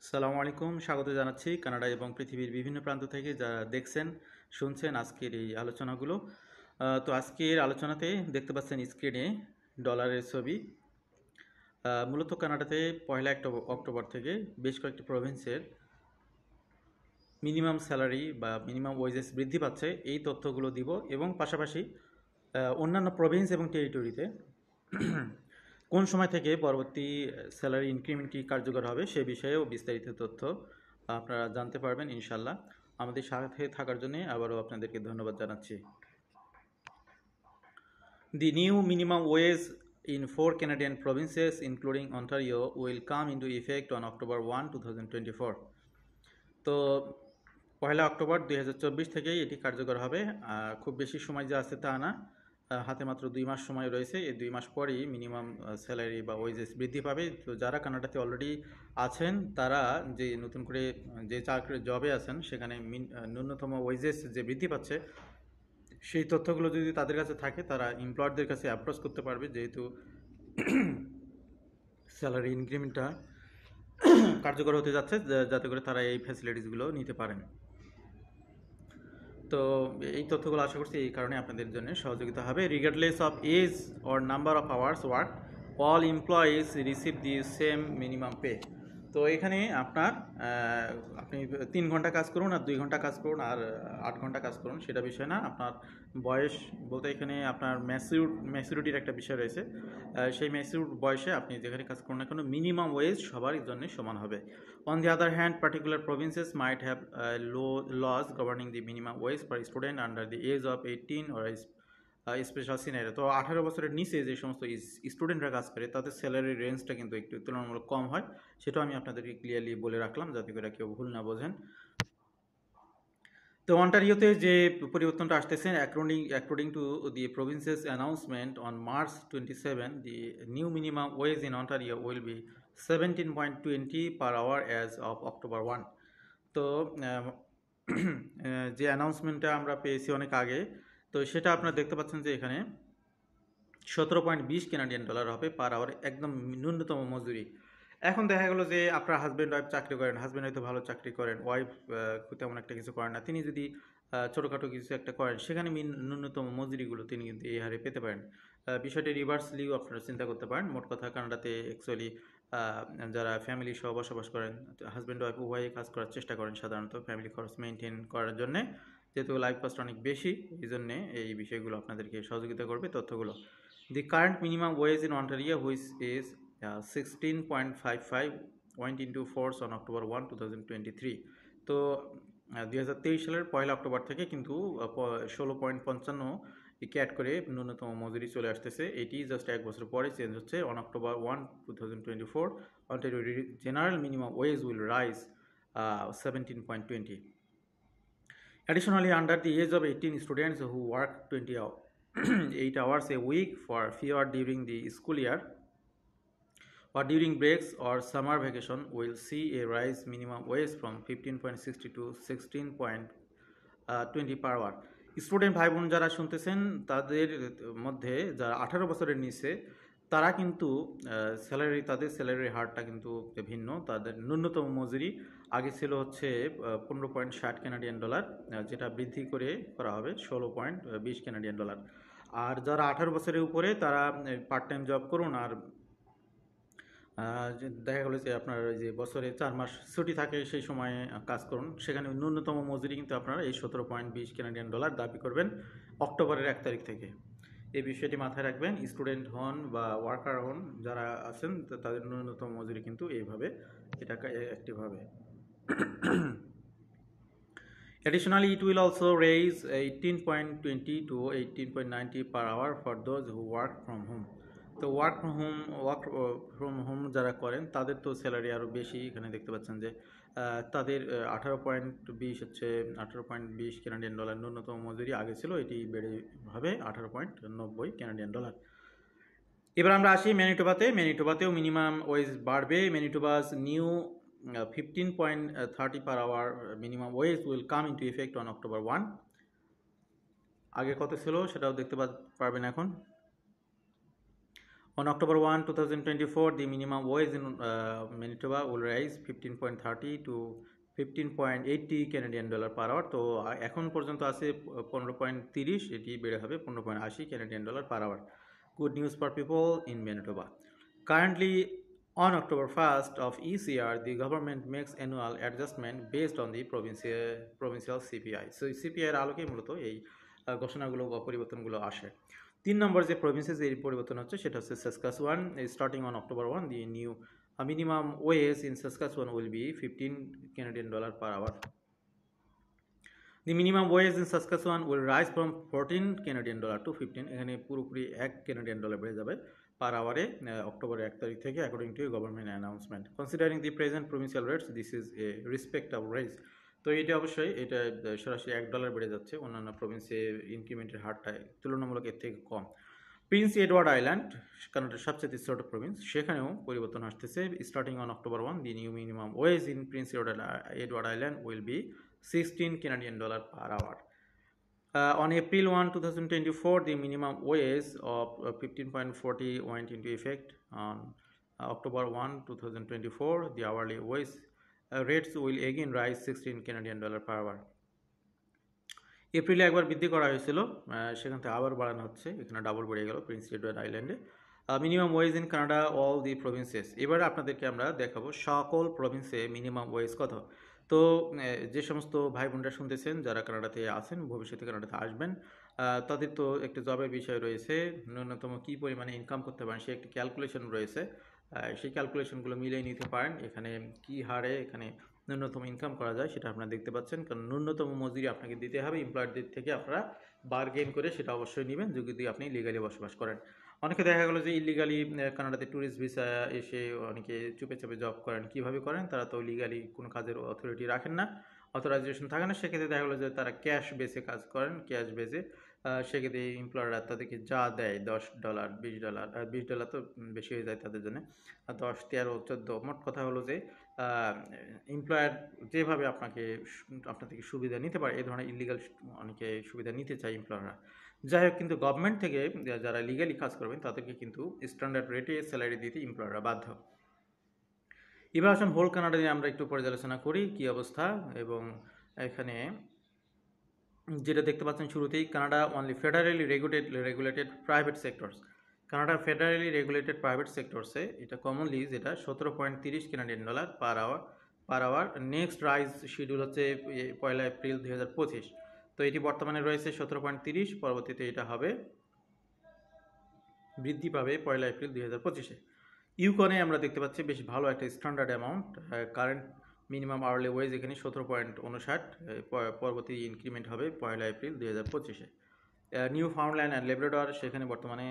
সালামু আলাইকুম, স্বাগত জানাচ্ছি কানাডা এবং পৃথিবীর বিভিন্ন প্রান্ত থেকে যারা দেখছেন শুনছেন আজকের এই আলোচনাগুলো। তো আজকের আলোচনাতে দেখতে পাচ্ছেন স্ক্রিনে ডলারের ছবি। মূলত কানাডাতে 1 অক্টোবর থেকে বেশ কয়েকটি প্রভিন্সের মিনিমাম স্যালারি বা মিনিমাম ওয়েজেস বৃদ্ধি পাচ্ছে, এই তথ্যগুলো দিব এবং পাশাপাশি অন্যান্য প্রভিন্স এবং টেরিটরিতে কোন সময় থেকে পরবর্তী স্যালারি ইনক্রিমেন্টটি কার্যকর হবে সে বিষয়েও বিস্তারিত তথ্য আপনারা জানতে পারবেন ইনশাল্লাহ। আমাদের সাথে থাকার জন্য আবারও আপনাদেরকে ধন্যবাদ জানাচ্ছি। The new minimum wage in 4 Canadian provinces including Ontario will come into effect on October 1, 2024. তো 1 অক্টোবর 2024 থেকেই এটি কার্যকর হবে। খুব বেশি সময় যে আছে তা না, হাতে মাত্র 2 মাস সময় রয়েছে। এই 2 মাস পরেই মিনিমাম স্যালারি বা ওয়েজেস বৃদ্ধি পাবে। তো যারা কানাডাতে অলরেডি আছেন তারা যে নতুন করে যে চাকরি জবে আছেন সেখানে ন্যূনতম ওয়েজেস যে বৃদ্ধি পাচ্ছে সেই তথ্যগুলো যদি তাদের কাছে থাকে তারা এমপ্লয়ারদের কাছে অ্যাপ্রোচ করতে পারবে, যেহেতু স্যালারি ইনক্রিমেন্টটা কার্যকর হতে যাচ্ছে, যাতে করে তারা এই ফ্যাসিলিটিসগুলো নিতে পারেন। তো এই তথ্যগুলো আশা করছি এই কারণে আপনাদের জন্য সহযোগিতা হবে। Regardless of age or number of hours work, all employees receive the same minimum pay. তো এখানে আপনি 3 ঘন্টা কাজ করুন আর 2 ঘন্টা কাজ করুন আর 8 ঘন্টা কাজ করুন সেটা বিষয় না। আপনার বয়স বলতে এখানে আপনার ম্যাচুরিটির একটা বিষয় রয়েছে। সেই ম্যাচিউর বয়সে আপনি যেখানে কাজ করুন না কেন মিনিমাম ওয়েজ সবার জন্য সমান হবে। On the other hand, particular provinces might have laws governing the minimum wage per student under the age of 18 or special scenario. তো 18 বছরের নিচে যে সমস্ত স্টুডেন্টরা কাজ করে তাদের স্যালারি রেঞ্জটা কিন্তু একটু তুলনামূলক কম হয়, সেটাও আমি আপনাদেরকে ক্লিয়ারলি বলে রাখলাম যাতে করে কেউ ভুল না বোঝেন। তো অন্টারিওতে যে পরিবর্তনটা আসতেছে, according to the province's announcement on March 27, the new minimum wage in Ontario will be 17.20 per hour as of October 1। তো যে অ্যানাউন্সমেন্টটা আমরা পেয়েছি অনেক আগে, তো সেটা আপনারা দেখতে পাচ্ছেন যে এখানে 17.20 কানাডিয়ান ডলার হবে পার আওয়ার, একদম ন্যূনতম মজুরি। এখন দেখা গেলো যে আপনার হাজব্যান্ড ওয়াইফ চাকরি করেন, হাজব্যান্ড হয়তো ভালো চাকরি করেন, ওয়াইফ তেমন একটা কিছু করেন না, তিনি যদি ছোটোখাটো কিছু একটা করেন সেখানে ন্যূনতম মজুরিগুলো তিনি কিন্তু এই হারে পেতে পারেন। বিষয়টি রিভার্সলিও আপনারা চিন্তা করতে পারেন। মোট কথা কানাডাতে অ্যাকচুয়ালি যারা ফ্যামিলি সহ বসবাস করেন, হাজব্যান্ড ওয়াইফ উভয়ে কাজ করার চেষ্টা করেন সাধারণত ফ্যামিলি খরচ মেনটেন করার জন্যে, যেহেতু লাইফ কস্ট অনেক বেশি, এই জন্যে এই বিষয়গুলো আপনাদেরকে সহযোগিতা করবে তথ্যগুলো। The current minimum wage in Ontario, which is 16.55, went into force on October 1, 2023. তো 2023 সালের 1 অক্টোবর থেকে কিন্তু 16.55 ক্যাট করে ন্যূনতম মজুরি চলে আসতেছে। এটি জাস্ট 1 বছর পরে চেঞ্জ হচ্ছে। On October 1, 2024, Ontario general minimum wage will rise 17.20. Additionally, under the age of 18, students who work 8 hours a week for fewer during the school year or during breaks or summer vacation will see a rise minimum wage from 15.60 to 16.20 per hour. Student ভাই বোন যারা শুনতেছেন তাদের মধ্যে যারা 18 বছরের নিচে তারা কিন্তু তাদের স্যালারির হারটা কিন্তু ভিন্ন। তাদের ন্যূনতম মজুরি আগে ছিল হচ্ছে 15.60 কানাডিয়ান ডলার, যেটা বৃদ্ধি করা হবে 16.20 কানাডিয়ান ডলার। আর যারা 18 বছরের উপরে তারা পার্ট টাইম জব করুন আর দেখা গেলো যে আপনার যে বছরে 4 মাস ছুটি থাকে সেই সময়ে কাজ করুন, সেখানে ন্যূনতম মজুরি কিন্তু আপনারা এই 17.20 কানাডিয়ান ডলার দাবি করবেন অক্টোবরের 1 তারিখ থেকে। এই বিষয়টি মাথায় রাখবেন। স্টুডেন্ট হন বা ওয়ার্কার হন যারা আছেন তাদের ন্যূনতম মজুরি কিন্তু এইভাবে এটা অ্যাক্টিভ হবে। Additionally, it will also raise 18.20 to 18.90 per hour for those who work from home. তো ওয়ার্ক ফ্রম হোম যারা করেন তাদের তো স্যালারি আরও বেশি। এখানে দেখতে পাচ্ছেন যে তাদের 18.20 কানাডিয়ান ডলার ন্যূনতম মজুরি আগে ছিল, এটি বেড়ে হবে 18.90 কানাডিয়ান ডলার। এবার আমরা আসি ম্যানিটোবাতেও মিনিমাম ওয়েজ বাড়বে। ম্যানিটোবাস new 15.30 per hour minimum wage will come into effect on October 1. আগে কত ছিল সেটাও দেখতে পারবেন এখন। On October 1, 2024, the minimum wage in Manitoba will rise 15.30 to 15.80 Canadian dollar per hour. তো এখন পর্যন্ত আছে 15.30, এটি বেড়ে হবে 15.80 Canadian dollar per hour. Good news for people in Manitoba. Currently, on October 1st of each year, the government makes annual adjustment based on the provincial CPI. So CPI এর আলোকে মূলত এই ঘোষণাগুলো বা পরিবর্তনগুলো আসে। 3 নম্বর যে প্রভিন্সেস এর পরিবর্তন হচ্ছে সেটা হচ্ছে Saskatchewan. Starting on October 1, the new minimum wage in Saskatchewan will be 15 Canadian dollar per hour. The minimum wage in Saskatchewan will rise from 14 Canadian dollar to 15. এখানে পুরোপুরি 1 Canadian dollar বেড়ে যাবে পার আওয়ারে অক্টোবর 1 তারিখ থেকে, according to government announcement. Considering the present provincial rates, this is a respectable raise. তো এটা অবশ্যই এটা সরাসরি $1 বেড়ে যাচ্ছে, অন্যান্য প্রভিন্সে ইনক্রিমেন্টের হারটা তুলনামূলক এর থেকে কম। প্রিন্স এডওয়ার্ড আইল্যান্ড, কানাডার সবচেয়ে ছোট প্রভিন্স, সেখানেও পরিবর্তন আসতেছে। Starting on October 1, the new minimum wage in Prince Edward island will be 16 Canadian dollar per hour. On April 1, 2024, the minimum wage of 15.40 went into effect. On October 1, 2024, the hourly wage rates will again rise 16 Canadian dollar per hour. এপ্রিলে একবার বৃদ্ধি করা হয়েছিল, সেখান থেকে আবার বাড়ানো হচ্ছে, এখানে ডাবল বেড়ে গেল প্রিন্স এডওয়ার্ড আইল্যান্ডে। Minimum wage in Canada all the provinces. এবারে আপনাদেরকে আমরা দেখাবো সকল প্রভিন্সে মিনিমাম ওয়েজ কত। তো যে সমস্ত ভাই বোনরা শুনতেছেন যারা কানাডাতে আছেন, ভবিষ্যতে কানাডাতে আসবেন, তাদের তো একটা জবের বিষয় রয়েছে, ন্যূনতম কী পরিমাণে ইনকাম করতে পারেন সে একটি ক্যালকুলেশন রয়েছে, সেই ক্যালকুলেশনগুলো মিলিয়ে নিতে পারেন। এখানে কী হারে এখানে ন্যূনতম ইনকাম করা যায় সেটা আপনারা দেখতে পাচ্ছেন, কারণ ন্যূনতম মজুরি আপনাকে দিতে হবে, এমপ্লয়ারদের থেকে আপনারা বার্গেন করে সেটা অবশ্যই নেবেন যদি আপনি লিগালি বসবাস করেন। অনেকে দেখা গেলো যে ইলিগালি কানাডাতে ট্যুরিস্ট ভিসা এসে অনেকে চুপে চাপে জব করেন। কীভাবে করেন? তারা তো লিগালি কোনো কাজের অথরিটি রাখেন না, অথরাইজেশন থাকে না, সেক্ষেত্রে দেখা গেলো যে তারা ক্যাশ বেসে কাজ করেন, ক্যাশ বেসে। সেক্ষেত্রে এমপ্লয়াররা তাদেরকে যা দেয় $10, $20 তো বেশি হয়ে যায় তাদের জন্য, 10, 13, 14, মোট কথা হলো যে এমপ্লয়ার যেভাবে আপনার থেকে সুবিধা নিতে পারে, এই ধরনের ইলিগাল অনেকে সুবিধা নিতে চায় এমপ্লয়াররা। যাই হোক, কিন্তু গভর্নমেন্ট থেকে যারা লিগালি কাজ করবেন তাদেরকে কিন্তু স্ট্যান্ডার্ড রেটে স্যালারি দিতে এমপ্লয়াররা বাধ্য। এবার আসুন হোল কানাডা নিয়ে আমরা একটু পর্যালোচনা করি কী অবস্থা। এবং এখানে যেটা দেখতে পাচ্ছেন শুরুতেই, Canada only federally regulated private sectors. Canada federally regulated private সেক্টরসে এটা কমনলি যেটা 17.30 Canadian dollar per hour. Next raise schedule হচ্ছে 1 এপ্রিল 2025। তো এটি বর্তমানে রয়েছে 17.30, পরবর্তীতে এটা হবে বৃদ্ধি পাবে 1 এপ্রিল 2025-এ। ইউকনে আমরা দেখতে পাচ্ছি বেশ ভালো একটা standard amount, current minimum hourly wedge এখানে 17.59, পরবর্তী ইনক্রিমেন্ট হবে 1 এপ্রিল 2025-এ। নিউ ফাউন্ডল্যান্ড অ্যান্ড লেব্রাডর, সেখানে বর্তমানে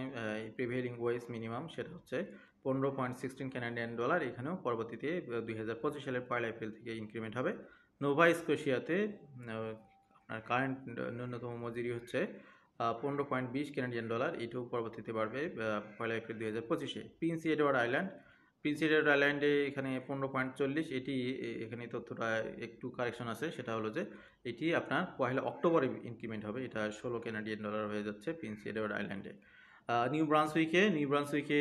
প্রিভেইলিং ওয়েজ মিনিমাম সেটা হচ্ছে 15.16 Canadian dollar, এখানেও পরবর্তীতে 2025 সালের 1 এপ্রিল থেকে ইনক্রিমেন্ট হবে। নোভা স্কোশিয়াতে আপনার কারেন্ট ন্যূনতম মজুরি হচ্ছে 15.20 Canadian dollar, এটাও পরবর্তীতে বাড়বে 1 এপ্রিল 2025-এ। প্রিন্স এডওয়ার্ড আইল্যান্ডে এখানে 15.40, এটি এখানে তথ্যটা একটু কারেকশন আছে, সেটা হলো যে এটি আপনার 1 অক্টোবরে ইনক্রিমেন্ট হবে, এটা 16 Canadian dollar হয়ে যাচ্ছে প্রিন্স এডওয়ার্ড আইল্যান্ডে। নিউ ব্রান্সউইকে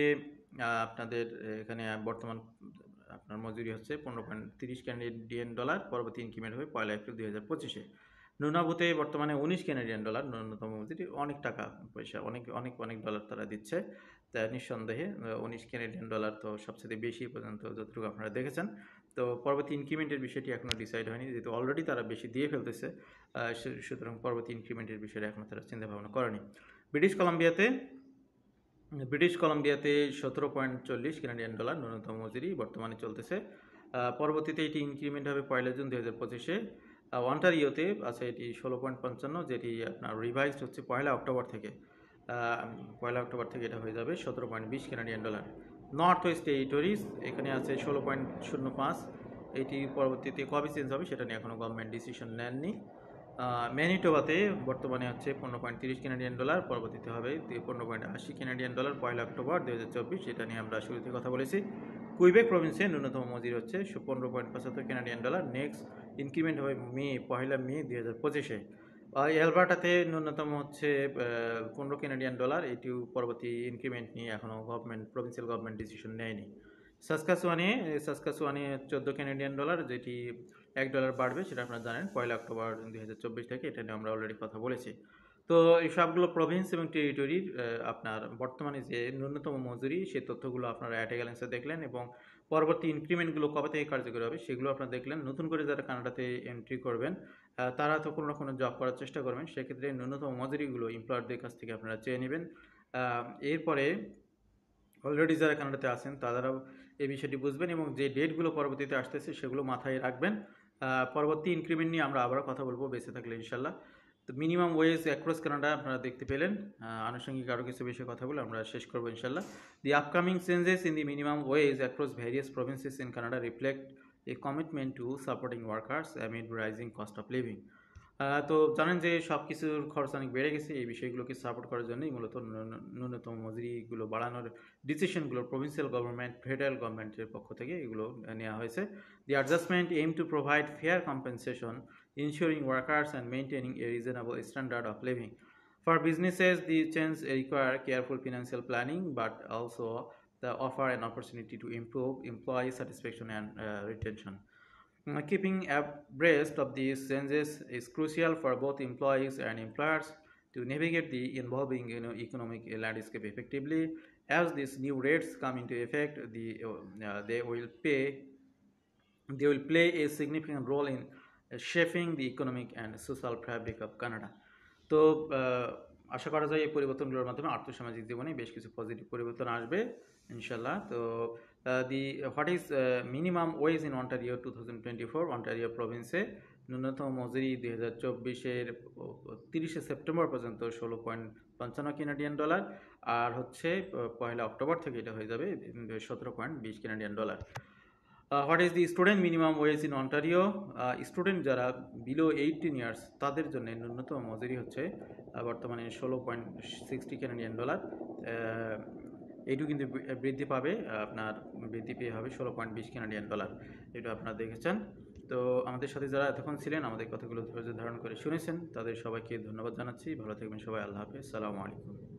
আপনাদের এখানে বর্তমান আপনার মজুরি হচ্ছে 15.30 Canadian dollar, পরবর্তী ইনক্রিমেন্ট হবে 1 এপ্রিল 2025-এ। নুনাভুতে বর্তমানে 19 Canadian dollar ন্যূনতম মজুরি, অনেক টাকা পয়সা, অনেক ডলার তারা দিচ্ছে, তা নিঃসন্দেহে 19 Canadian dollar তো সবচেয়ে বেশি পর্যন্ত যতটুকু আপনারা দেখেছেন। তো পরবর্তী ইনক্রিমেন্টের বিষয়টি এখনও ডিসাইড হয়নি, যেহেতু অলরেডি তারা বেশি দিয়ে ফেলতেছে, সুতরাং পরবর্তী ইনক্রিমেন্টের বিষয়টা এখনও তারা চিন্তা ভাবনা করেনি। ব্রিটিশ কলাম্বিয়াতে 17.40 Canadian dollar ন্যূনতম মজুরি বর্তমানে চলতেছে, পরবর্তীতে এটি ইনক্রিমেন্ট হবে 1 জুন 2025-এ। অন্টারিওতে আছে এটি 16.55, যেটি আপনার রিভাইজড হচ্ছে 1 অক্টোবর থেকে, 1 অক্টোবর থেকে এটা হয়ে যাবে 17.20 Canadian dollar। North West territories এখানে আছে 16.05, এটি পরবর্তীতে কবে চেঞ্জ হবে সেটা নিয়ে এখনও গভর্নমেন্ট ডিসিশন নেননি। ম্যানিটোবাতে বর্তমানে হচ্ছে 15.30 Canadian dollar, পরবর্তীতে হবে 15.80 Canadian dollar 1 অক্টোবর 2024, এটা নিয়ে আমরা শুরুতে কথা বলেছি। কুইবেক প্রভিন্সে ন্যূনতম মজুরি হচ্ছে 15.75 Canadian dollar, নেক্সট ইনক্রিমেন্ট হবে 1 মে 2025-এ। অ্যালবার্টাতে ন্যূনতম হচ্ছে $15 এটিও পরবর্তী ইনক্রিমেন্ট নিয়ে এখনও প্রভিন্সিয়াল গভর্নমেন্ট ডিসিশন নেয়নি। সাসকাচুয়ানে $14 যেটি $1 বাড়বে, সেটা আপনারা জানেন 1 অক্টোবর 2024 থেকে, এটা নিয়ে আমরা অলরেডি কথা বলেছি। তো এই সবগুলো প্রভিন্স এবং টেরিটরির আপনার বর্তমানে যে ন্যূনতম মজুরি, সেই তথ্যগুলো আপনারা অ্যাটেগ্যালেন্সে দেখলেন, এবং পরবর্তী ইনক্রিমেন্টগুলো কবে থেকে কার্যকরী হবে সেগুলো আপনারা দেখলেন। নতুন করে যারা কানাডাতে এন্ট্রি করবেন তারা তো কোনো না কোনো জব করার চেষ্টা করবেন, সেক্ষেত্রে ন্যূনতম মজুরিগুলো এমপ্লয়ারদের কাছ থেকে আপনারা চেয়ে নেবেন। এরপরে অলরেডি যারা কানাডাতে আছেন তারাও এই বিষয়টি বুঝবেন, এবং যে ডেটগুলো পরবর্তীতে আসতেছে সেগুলো মাথায় রাখবেন। পরবর্তী ইনক্রিমেন্ট নিয়ে আমরা আবারও কথা বলবো বেঁচে থাকলে ইনশাল্লাহ। তো মিনিমাম ওয়েজ অ্যাক্রস কানাডা আপনারা দেখতে পেলেন। আনুষঙ্গিক আরও কিছু বিষয়ে কথা বলে আমরা শেষ করবো ইনশাল্লাহ। The upcoming changes in the minimum wage across various provinces in Canada reflect a commitment to supporting workers amid rising cost of living. তো জানেন যে সব কিছুর খরচ অনেক বেড়ে গেছে, এই বিষয়গুলোকে সাপোর্ট করার জন্যই মূলত ন্যূনতম মজুরিগুলো বাড়ানোর ডিসিশনগুলো প্রভিন্সিয়াল গভর্নমেন্ট, ফেডারেল গভর্নমেন্টের পক্ষ থেকে এগুলো নেওয়া হয়েছে। The adjustment aim to provide fair compensation, ensuring workers and maintaining a reasonable standard of living. For businesses, the change require careful financial planning, but also the offer an opportunity to improve employee satisfaction and retention. Keeping abreast of these changes is crucial for both employees and employers to navigate the evolving economic landscape effectively. As these new rates come into effect, they will play a significant role in shaping the economic and social fabric of Canada. তো আশা করা যায় এই পরিবর্তনগুলোর মাধ্যমে আর্থসামাজিক জীবনে বেশ কিছু positive পরিবর্তন আসবে ইনশাল্লাহ। তো what is minimum wage in Ontario 2024? Ontario প্রভিন্সে ন্যূনতম মজুরি 2024-এর 30শে সেপ্টেম্বর পর্যন্ত $16.55 আর হচ্ছে 1 অক্টোবর থেকে এটা হয়ে যাবে $17.20। What is the student minimum wage in Ontario? Student যারা বিলো 18 ইয়ার্স তাদের জন্য ন্যূনতম মজুরি হচ্ছে বর্তমানে $16.60। এইটুকু কিন্তু বৃদ্ধি পাবে, আপনার বৃদ্ধি পেয়ে হবে $16.20। এটা আপনারা দেখেছেন। তো আমাদের সাথে যারা এতক্ষণ ছিলেন, আমাদের কথাগুলো ধৈর্য ধারণ করে শুনেছেন, তাদের সবাইকে ধন্যবাদ জানাচ্ছি। ভালো থাকবেন সবাই। আল্লাহ হাফেজ। আসসালামু আলাইকুম।